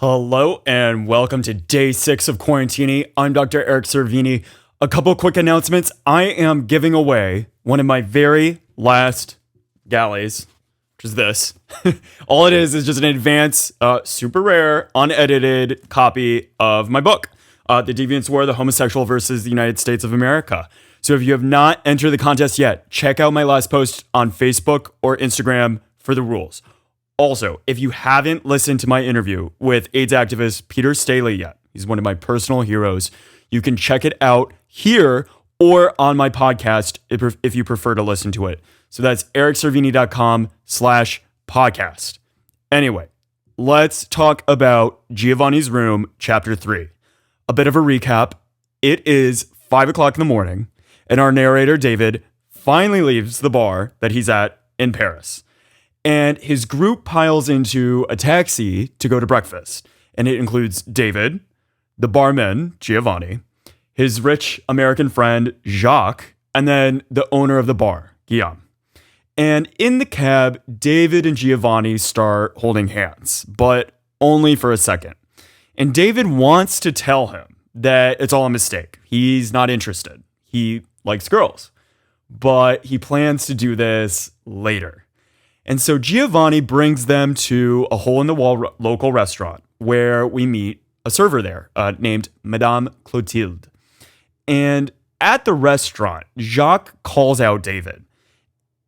Hello and welcome to day 6 of Quarantini. I'm Dr. Eric Servini. A couple quick announcements. I am giving away one of my very last galleys, which is this. All it is just an advance, super rare, unedited copy of my book, The Deviants War, The Homosexual versus the United States of America. So if you have not entered the contest yet, check out my last post on Facebook or Instagram for the rules. Also, if you haven't listened to my interview with AIDS activist Peter Staley yet, he's one of my personal heroes, you can check it out here or on my podcast if you prefer to listen to it. So that's ericservini.com/podcast. Anyway, let's talk about Giovanninis Room, Chapter 3. A bit of a recap. It is 5 o'clock in the morning, and our narrator, David, finally leaves the bar that he's at in Paris. And his group piles into a taxi to go to breakfast. And it includes David, the barman, Giovanni, his rich American friend, Jacques, and then the owner of the bar, Guillaume. And in the cab, David and Giovanni start holding hands, but only for a second. And David wants to tell him that it's all a mistake. He's not interested. He likes girls. But he plans to do this later. And so Giovanni brings them to a hole-in-the-wall local restaurant where we meet a server there named Madame Clotilde. And at the restaurant, Jacques calls out David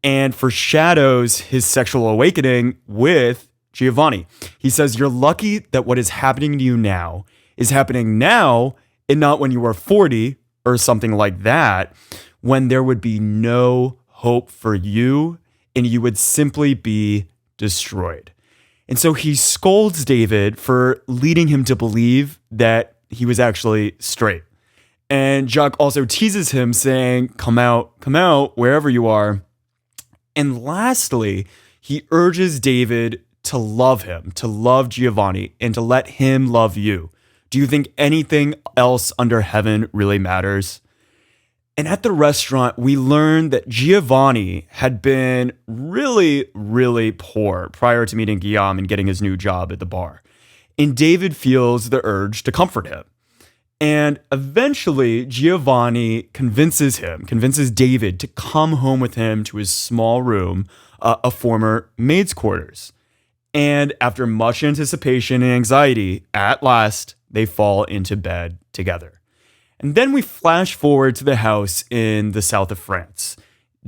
and foreshadows his sexual awakening with Giovanni. He says, "You're lucky that what is happening to you now is happening now and not when you were 40 or something like that, when there would be no hope for you and you would simply be destroyed." And so he scolds David for leading him to believe that he was actually straight. And Jacques also teases him, saying, come out, wherever you are. And lastly, he urges David to love him, to love Giovanni, and to let him love you. Do you think anything else under heaven really matters? And at the restaurant, we learned that Giovanni had been really, really poor prior to meeting Guillaume and getting his new job at the bar. And David feels the urge to comfort him. And eventually, Giovanni convinces David to come home with him to his small room, a former maid's quarters. And after much anticipation and anxiety, at last, they fall into bed together. And then we flash forward to the house in the south of France.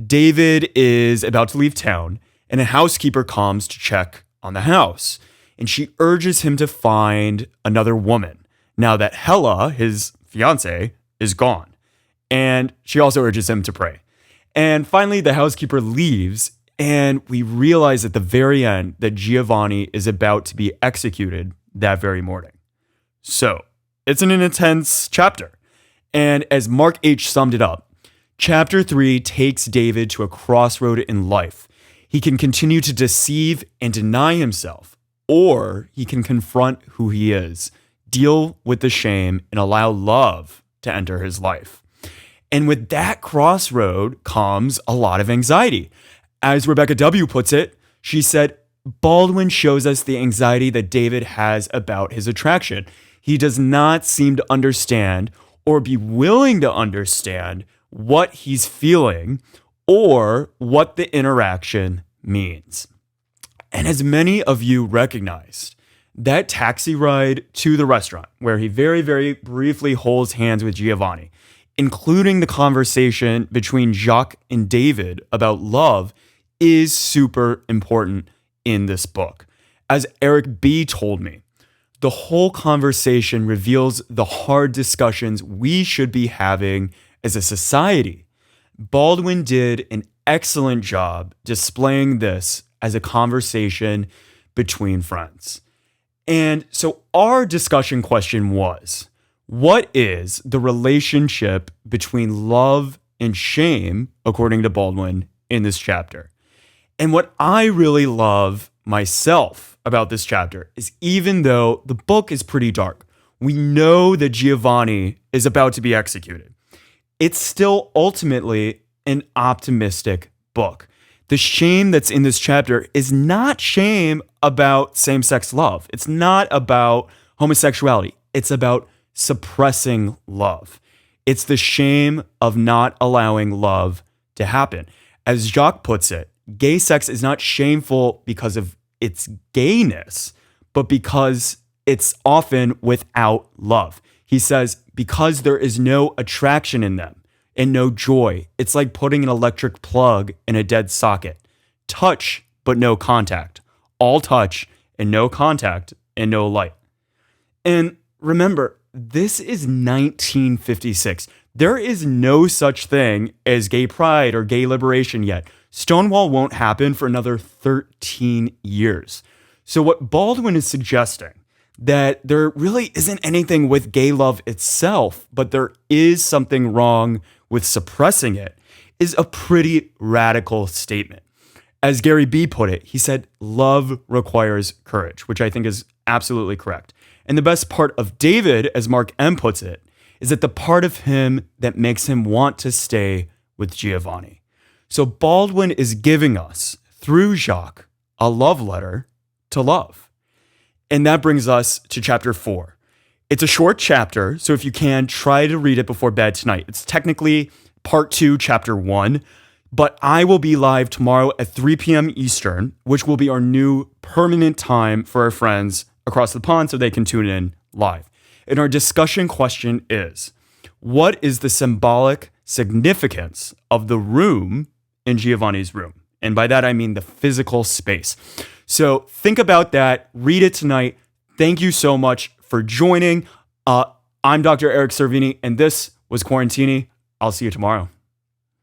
David is about to leave town, and a housekeeper comes to check on the house. And she urges him to find another woman, now that Hella, his fiancée, is gone. And she also urges him to pray. And finally, the housekeeper leaves, and we realize at the very end that Giovanni is about to be executed that very morning. So, it's an intense chapter. And as Mark H. summed it up, Chapter 3 takes David to a crossroad in life. He can continue to deceive and deny himself, or he can confront who he is, deal with the shame, and allow love to enter his life. And with that crossroad comes a lot of anxiety. As Rebecca W. puts it, she said, Baldwin shows us the anxiety that David has about his attraction. He does not seem to understand or be willing to understand what he's feeling or what the interaction means. And as many of you recognized, that taxi ride to the restaurant where he very, very briefly holds hands with Giovanni, including the conversation between Jacques and David about love, is super important in this book. As Eric B. told me, the whole conversation reveals the hard discussions we should be having as a society. Baldwin did an excellent job displaying this as a conversation between friends. And so our discussion question was, what is the relationship between love and shame, according to Baldwin, in this chapter? And what I really love myself about this chapter is, even though the book is pretty dark, we know that Giovanni is about to be executed. It's still ultimately an optimistic book. The shame that's in this chapter is not shame about same-sex love. It's not about homosexuality. It's about suppressing love. It's the shame of not allowing love to happen. As Jacques puts it, gay sex is not shameful because of its gayness, but because it's often without love. He says, because there is no attraction in them and no joy, it's like putting an electric plug in a dead socket. Touch, but no contact. All touch and no contact and no light. And remember, this is 1956. There is no such thing as gay pride or gay liberation yet. Stonewall won't happen for another 13 years. So what Baldwin is suggesting, that there really isn't anything with gay love itself, but there is something wrong with suppressing it, is a pretty radical statement. As Gary B put it, he said, love requires courage, which I think is absolutely correct. And the best part of David, as Mark M puts it, is that the part of him that makes him want to stay with Giovanni. So Baldwin is giving us, through Jacques, a love letter to love. And that brings us to chapter 4. It's a short chapter, so if you can, try to read it before bed tonight. It's technically part 2, chapter 1, but I will be live tomorrow at 3 p.m. Eastern, which will be our new permanent time for our friends across the pond so they can tune in live. And our discussion question is, what is the symbolic significance of the room in Giovanni's room? And by that, I mean the physical space. So think about that. Read it tonight. Thank you so much for joining. I'm Dr. Eric Servini, and this was Quarantini. I'll see you tomorrow.